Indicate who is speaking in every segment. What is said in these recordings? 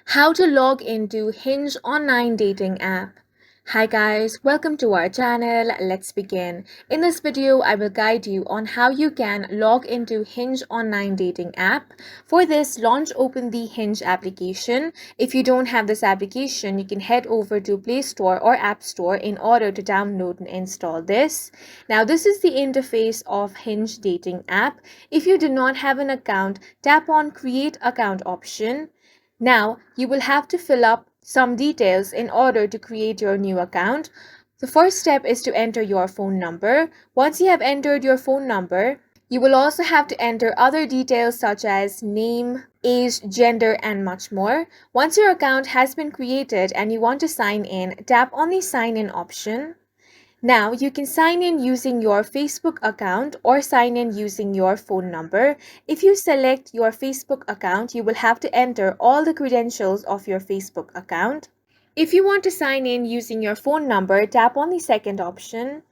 Speaker 1: How to log into Hinge online dating app. Hi guys, welcome to our channel. Let's begin. In this video, I will guide you on how you can log into Hinge online dating app. For this, open the Hinge application. If you don't have this application, you can head over to Play Store or App Store in order to download and install this. Now, this is the interface of Hinge dating app. If you do not have an account, tap on Create Account option. Now, you will have to fill up some details in order to create your new account. The first step is to enter your phone number. Once you have entered your phone number, you will also have to enter other details such as name, age, gender, and much more. Once your account has been created and you want to sign in, tap on the sign in option. Now, you can sign in using your Facebook account or sign in using your phone number. If you select your Facebook account, you will have to enter all the credentials of your Facebook account. If you want to sign in using your phone number, tap on the second option.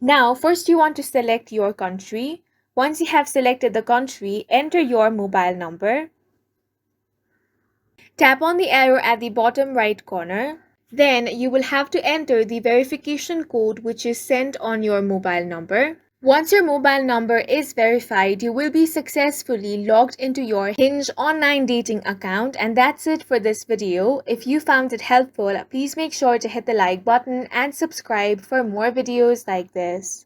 Speaker 1: Now, first you want to select your country. Once you have selected the country, enter your mobile number. Tap on the arrow at the bottom right corner. Then you will have to enter the verification code which is sent on your mobile number. Once your mobile number is verified, you will be successfully logged into your Hinge online dating account. And that's it for this video. If you found it helpful, please make sure to hit the like button and subscribe for more videos like this.